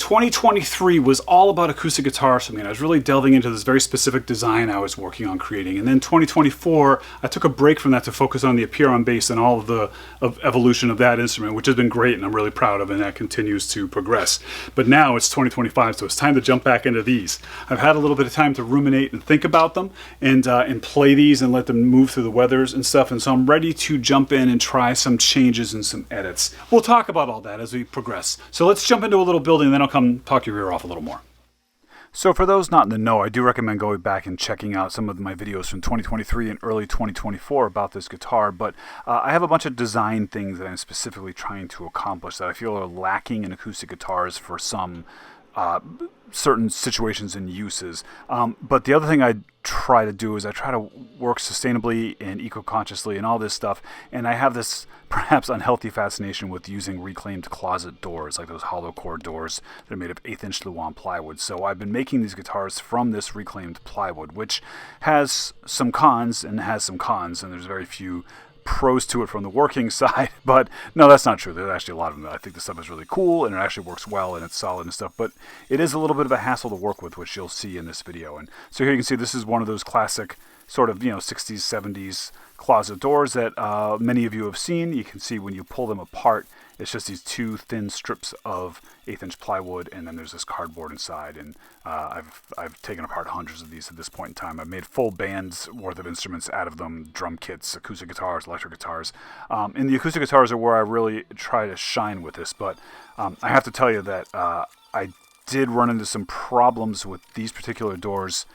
2023 was all about acoustic guitars for me, and I was really delving into this very specific design I was working on creating. And then 2024, I took a break from that to focus on the Appear on bass and all of the evolution of that instrument, which has been great, and I'm really proud of, and that continues to progress. But now it's 2025, so it's time to jump back into these. I've had a little bit of time to ruminate and think about them, and play these and let them move through the weathers and stuff, and so I'm ready to jump in and try some changes and some edits. We'll talk about all that as we progress. So let's jump into a little building, and then I'll come talk your ear off a little more. So for those not in the know, I do recommend going back and checking out some of my videos from 2023 and early 2024 about this guitar, but I have a bunch of design things that I'm specifically trying to accomplish that I feel are lacking in acoustic guitars for some certain situations and uses. But the other thing I try to do is I try to work sustainably and eco-consciously and all this stuff, and I have this perhaps unhealthy fascination with using reclaimed closet doors, like those hollow core doors that are made of 1/8 inch Luan plywood. So I've been making these guitars from this reclaimed plywood, which has some cons and there's very few pros to it from the working side. But no, that's not true. There's actually a lot of them. I think the stuff is really cool and it actually works well and it's solid and stuff, but it is a little bit of a hassle to work with, which you'll see in this video. And so here you can see this is one of those classic sort of 60s 70s closet doors that many of you have seen. You can see when you pull them apart, it's just these two thin strips of 1/8 inch plywood, and then there's this cardboard inside. And I've taken apart hundreds of these at this point in time. I've made full bands worth of instruments out of them: drum kits, acoustic guitars, electric guitars. And the acoustic guitars are where I really try to shine with this. But I have to tell you that I did run into some problems with these particular doors.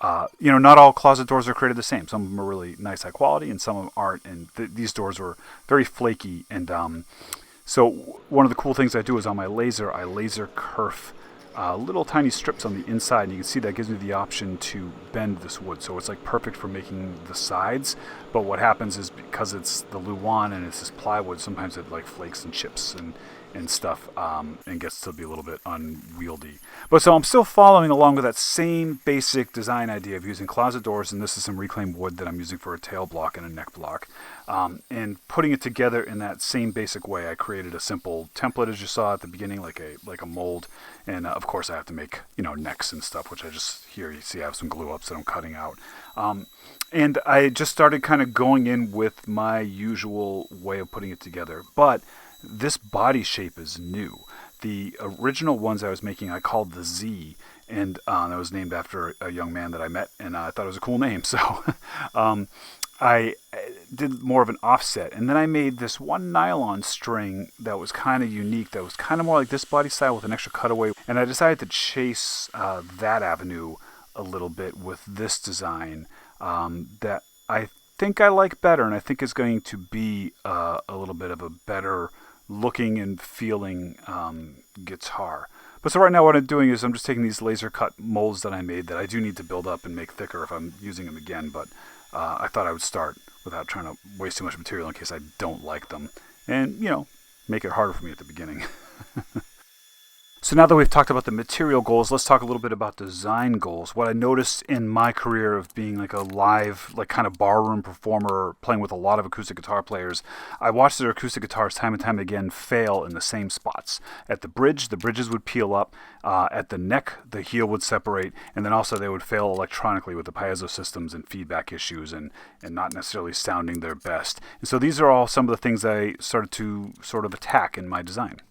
Not all closet doors are created the same. Some of them are really nice, high quality, and some of them aren't. And these doors were very flaky. And so one of the cool things I do is on my laser, I laser kerf little tiny strips on the inside. And you can see that gives me the option to bend this wood. So it's like perfect for making the sides. But what happens is because it's the Luan and it's this plywood, sometimes it like flakes and chips and stuff, and gets to be a little bit unwieldy. But so I'm still following along with that same basic design idea of using closet doors, and this is some reclaimed wood that I'm using for a tail block and a neck block, and putting it together in that same basic way. I created a simple template, as you saw at the beginning, like a mold, and of course I have to make necks and stuff, which I just, here you see I have some glue ups that I'm cutting out. And I just started kind of going in with my usual way of putting it together, but this body shape is new. The original ones I was making I called the Z, and that was named after a young man that I met, and I thought it was a cool name. So I did more of an offset, and then I made this one nylon string that was kind of unique, that was kind of more like this body style with an extra cutaway, and I decided to chase that avenue a little bit with this design that I think I like better, and I think is going to be a little bit of a better looking and feeling guitar. But so right now what I'm doing is I'm just taking these laser cut molds that I made that I do need to build up and make thicker if I'm using them again, but I thought I would start without trying to waste too much material in case I don't like them, and make it harder for me at the beginning. So now that we've talked about the material goals, let's talk a little bit about design goals. What I noticed in my career of being like a live, like kind of barroom performer, playing with a lot of acoustic guitar players, I watched their acoustic guitars time and time again fail in the same spots. At the bridge, the bridges would peel up. At the neck, the heel would separate. And then also they would fail electronically with the piezo systems and feedback issues and not necessarily sounding their best. And so these are all some of the things I started to sort of attack in my design.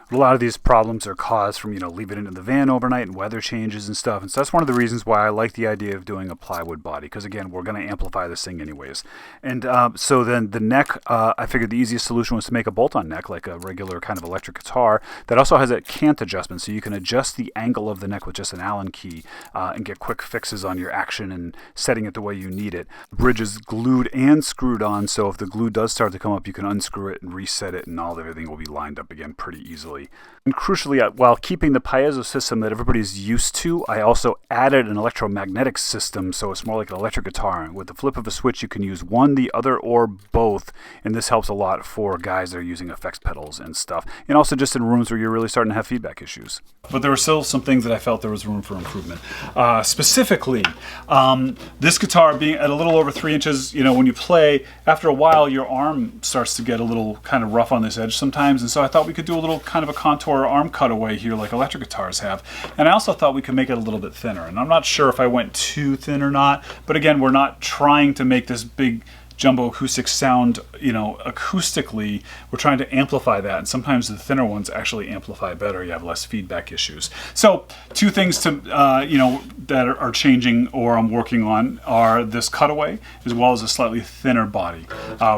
A lot of these problems are caused from, leaving it in the van overnight and weather changes and stuff. And so that's one of the reasons why I like the idea of doing a plywood body, because again, we're going to amplify this thing anyways. And so then the neck, I figured the easiest solution was to make a bolt-on neck, like a regular kind of electric guitar, that also has a cant adjustment. So you can adjust the angle of the neck with just an Allen key and get quick fixes on your action and setting it the way you need it. The bridge is glued and screwed on, so if the glue does start to come up, you can unscrew it and reset it, and everything will be lined up again pretty easily. And crucially, while keeping the piezo system that everybody's used to, I also added an electromagnetic system, so it's more like an electric guitar. With the flip of a switch, you can use one, the other, or both, and this helps a lot for guys that are using effects pedals and stuff, and also just in rooms where you're really starting to have feedback issues. But there were still some things that I felt there was room for improvement. Specifically, this guitar being at a little over 3 inches, when you play, after a while, your arm starts to get a little kind of rough on this edge sometimes, and so I thought we could do a little kind of kind of a contour arm cutaway here like electric guitars have. And I also thought we could make it a little bit thinner. And I'm not sure if I went too thin or not, but again, we're not trying to make this big jumbo acoustic sound, you know, acoustically. We're trying to amplify that, and sometimes the thinner ones actually amplify better. You have less feedback issues. So two things to you know, that are changing or I'm working on are this cutaway as well as a slightly thinner body.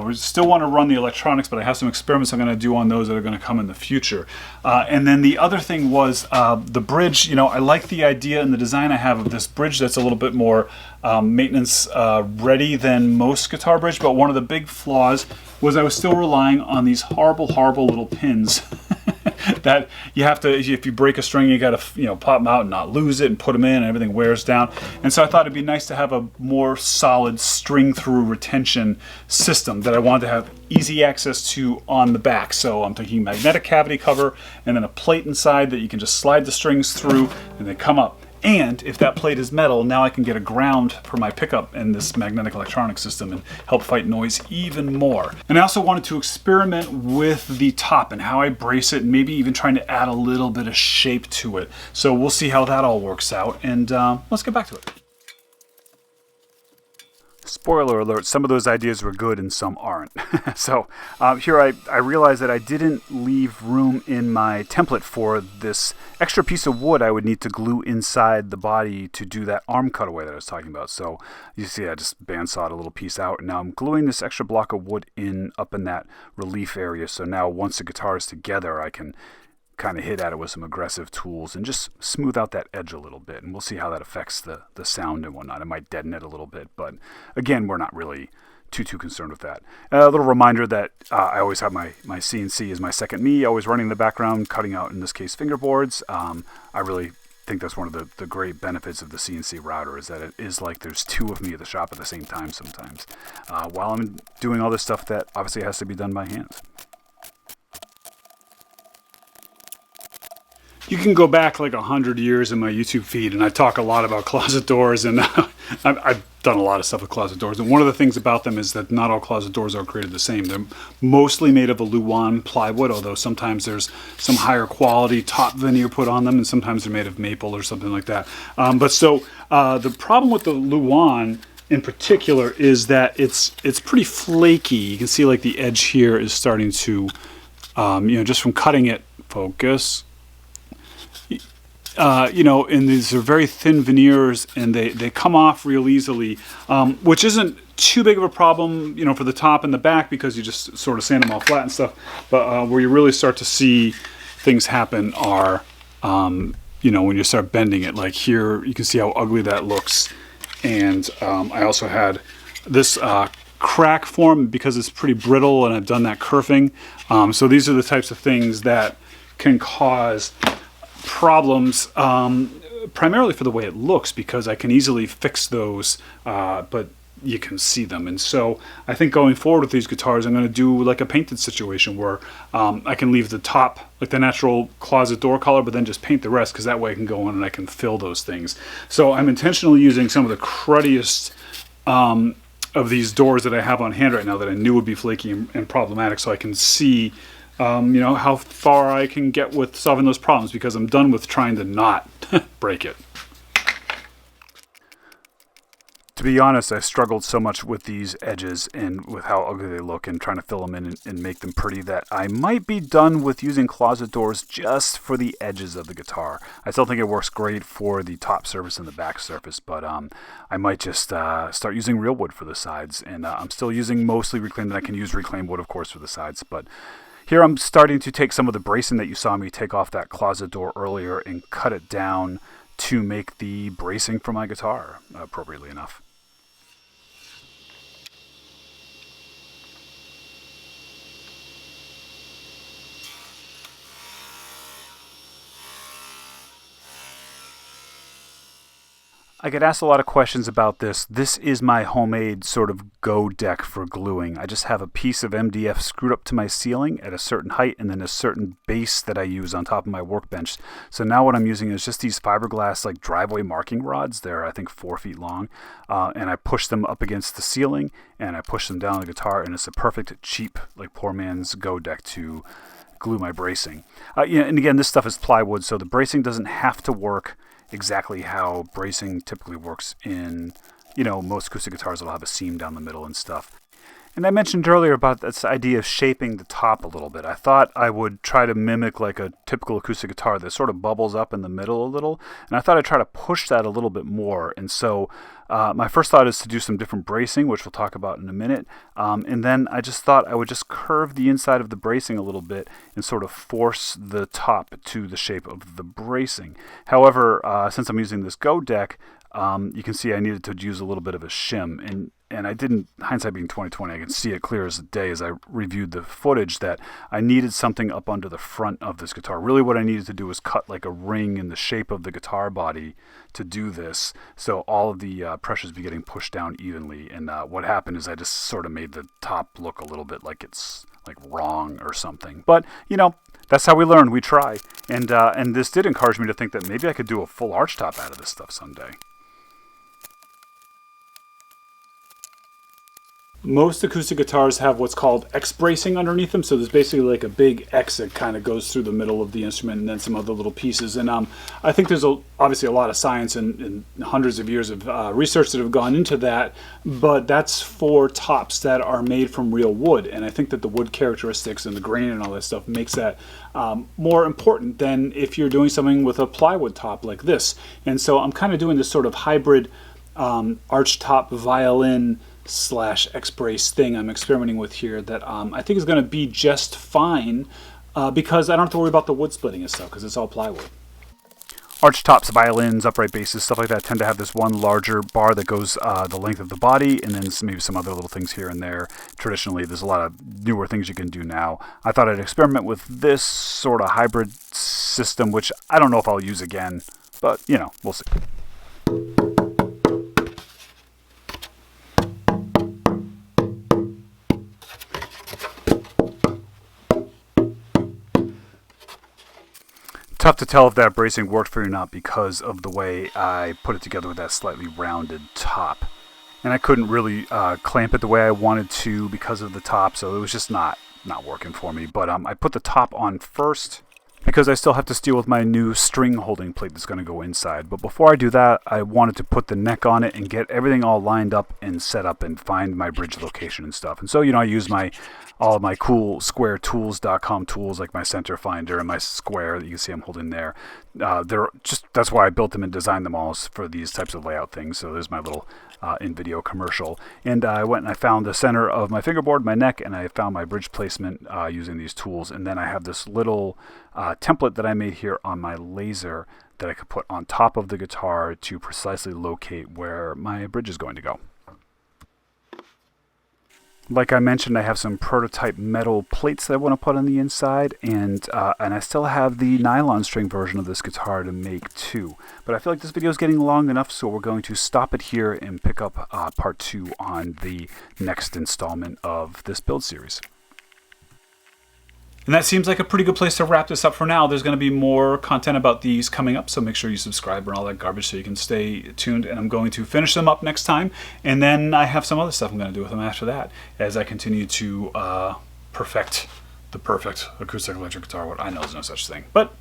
We still want to run the electronics, but I have some experiments I'm going to do on those that are going to come in the future. And then the other thing was the bridge. You know, I like the idea and the design I have of this bridge that's a little bit more maintenance ready than most guitar bridge, but one of the big flaws was I was still relying on these horrible little pins that you have to, if you break a string, you got to, you know, pop them out and not lose it and put them in, and everything wears down. And so I thought it'd be nice to have a more solid string through retention system that I wanted to have easy access to on the back. So I'm thinking magnetic cavity cover and then a plate inside that you can just slide the strings through and they come up. And if that plate is metal, now I can get a ground for my pickup in this magnetic electronic system and help fight noise even more. And I also wanted to experiment with the top and how I brace it, and maybe even trying to add a little bit of shape to it. So we'll see how that all works out, and let's get back to it. Spoiler alert, some of those ideas were good and some aren't. So here I realized that I didn't leave room in my template for this extra piece of wood I would need to glue inside the body to do that arm cutaway that I was talking about. So you see I just bandsawed a little piece out, and now I'm gluing this extra block of wood up in that relief area. So now once the guitar is together, I can kind of hit at it with some aggressive tools and just smooth out that edge a little bit, and we'll see how that affects the sound and whatnot. It might deaden it a little bit, but again, we're not really too concerned with that. A little reminder that I always have my CNC as my second me, always running in the background, cutting out, in this case, fingerboards. I really think that's one of the great benefits of the CNC router, is that it is like there's two of me at the shop at the same time sometimes, while I'm doing all this stuff that obviously has to be done by hand. You can go back like 100 years in my YouTube feed, and I talk a lot about closet doors, and I've done a lot of stuff with closet doors. And one of the things about them is that not all closet doors are created the same. They're mostly made of a Luan plywood, although sometimes there's some higher quality top veneer put on them, and sometimes they're made of maple or something like that. The problem with the Luan in particular is that it's pretty flaky. You can see like the edge here is starting to, just from cutting it, focus. And these are very thin veneers, and they come off real easily, which isn't too big of a problem, for the top and the back, because you just sort of sand them all flat and stuff. But where you really start to see things happen are, when you start bending it. Like here, you can see how ugly that looks. And I also had this crack form because it's pretty brittle, and I've done that kerfing. So these are the types of things that can cause problems, primarily for the way it looks, because I can easily fix those, but you can see them. And so I think going forward with these guitars, I'm going to do like a painted situation where I can leave the top like the natural closet door color, but then just paint the rest, because that way I can go in and I can fill those things. So I'm intentionally using some of the cruddiest of these doors that I have on hand right now that I knew would be flaky and problematic, so I can see how far I can get with solving those problems, because I'm done with trying to not break it. To be honest, I struggled so much with these edges and with how ugly they look and trying to fill them in and make them pretty that I might be done with using closet doors just for the edges of the guitar. I still think it works great for the top surface and the back surface, but I might just start using real wood for the sides. And I'm still using mostly reclaimed, and I can use reclaimed wood, of course, for the sides. But here I'm starting to take some of the bracing that you saw me take off that closet door earlier and cut it down to make the bracing for my guitar appropriately enough. I get asked a lot of questions about this. This is my homemade sort of go deck for gluing. I just have a piece of MDF screwed up to my ceiling at a certain height, and then a certain base that I use on top of my workbench. So now what I'm using is just these fiberglass like driveway marking rods. They're I think 4 feet long, and I push them up against the ceiling, and I push them down the guitar, and it's a perfect cheap like poor man's go deck to glue my bracing. And again, this stuff is plywood, so the bracing doesn't have to work exactly how bracing typically works in, most acoustic guitars will have a seam down the middle and stuff. And I mentioned earlier about this idea of shaping the top a little bit. I thought I would try to mimic like a typical acoustic guitar that sort of bubbles up in the middle a little. And I thought I'd try to push that a little bit more. And so my first thought is to do some different bracing, which we'll talk about in a minute. And then I just thought I would just curve the inside of the bracing a little bit and sort of force the top to the shape of the bracing. However, since I'm using this Go deck, you can see I needed to use a little bit of a shim, and I didn't, hindsight being 2020, I can see it clear as day as I reviewed the footage that I needed something up under the front of this guitar. Really what I needed to do was cut like a ring in the shape of the guitar body to do this, so all of the pressures be getting pushed down evenly, and what happened is I just sort of made the top look a little bit like it's like wrong or something. But, that's how we learn, we try. And this did encourage me to think that maybe I could do a full arch top out of this stuff someday. Most acoustic guitars have what's called X bracing underneath them, so there's basically like a big X that kind of goes through the middle of the instrument and then some other little pieces. And I think there's obviously a lot of science and hundreds of years of research that have gone into that, but that's for tops that are made from real wood. And I think that the wood characteristics and the grain and all that stuff makes that more important than if you're doing something with a plywood top like this. And so I'm kind of doing this sort of hybrid arch top violin / X-brace thing I'm experimenting with here that I think is going to be just fine because I don't have to worry about the wood splitting and stuff because it's all plywood. Arch tops, violins, upright basses, stuff like that tend to have this one larger bar that goes the length of the body, and then maybe some other little things here and there. Traditionally, there's a lot of newer things you can do now. I thought I'd experiment with this sort of hybrid system, which I don't know if I'll use again, but, we'll see. Tough to tell if that bracing worked for you or not because of the way I put it together with that slightly rounded top. And I couldn't really clamp it the way I wanted to because of the top, so it was just not working for me. But I put the top on first because I still have to deal with my new string holding plate that's going to go inside. But before I do that, I wanted to put the neck on it and get everything all lined up and set up and find my bridge location and stuff. And so, I use all of my cool squaretools.com tools like my center finder and my square that you can see I'm holding there. That's why I built them and designed them all for these types of layout things. So there's my little in-video commercial. And I went and I found the center of my fingerboard, my neck, and I found my bridge placement using these tools. And then I have this little template that I made here on my laser that I could put on top of the guitar to precisely locate where my bridge is going to go. Like I mentioned, I have some prototype metal plates that I want to put on the inside, and I still have the nylon string version of this guitar to make too. But I feel like this video is getting long enough, so we're going to stop it here and pick up part 2 on the next installment of this build series. And that seems like a pretty good place to wrap this up for now. There's going to be more content about these coming up, so make sure you subscribe and all that garbage so you can stay tuned. And I'm going to finish them up next time, and then I have some other stuff I'm going to do with them after that as I continue to perfect the perfect acoustic electric guitar. What I know is no such thing, but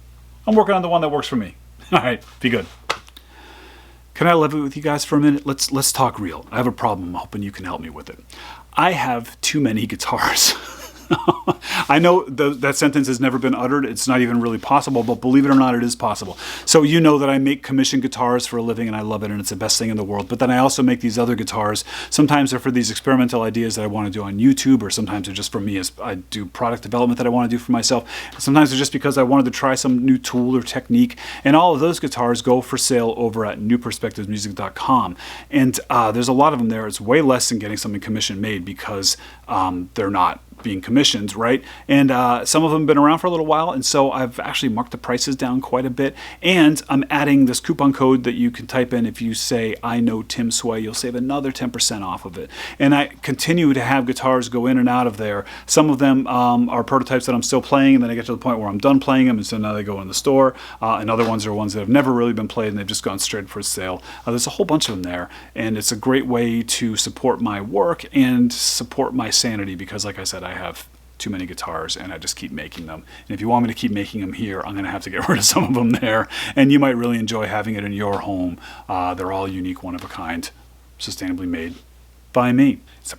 I'm working on the one that works for me. All right, be good. Can I leave it with you guys for a minute? Let's talk real. I have a problem. I'm hoping you can help me with it. I have too many guitars. I know that sentence has never been uttered. It's not even really possible, but believe it or not, it is possible. So you know that I make commission guitars for a living, and I love it, and it's the best thing in the world. But then I also make these other guitars. Sometimes they're for these experimental ideas that I want to do on YouTube, or sometimes they're just for me as I do product development that I want to do for myself. Sometimes they're just because I wanted to try some new tool or technique, and all of those guitars go for sale over at newperspectivesmusic.com. And there's a lot of them there. It's way less than getting something commission made because they're not being commissioned, right? And some of them have been around for a little while, and so I've actually marked the prices down quite a bit. And I'm adding this coupon code that you can type in if you say, I know Tim Sway, you'll save another 10% off of it. And I continue to have guitars go in and out of there. Some of them are prototypes that I'm still playing, and then I get to the point where I'm done playing them, and so now they go in the store. And other ones are ones that have never really been played, and they've just gone straight for sale. There's a whole bunch of them there, and it's a great way to support my work and support my sanity because, like I said, I have too many guitars, and I just keep making them. And if you want me to keep making them here, I'm going to have to get rid of some of them there, and you might really enjoy having it in your home. They're all unique, one of a kind, sustainably made by me. It's a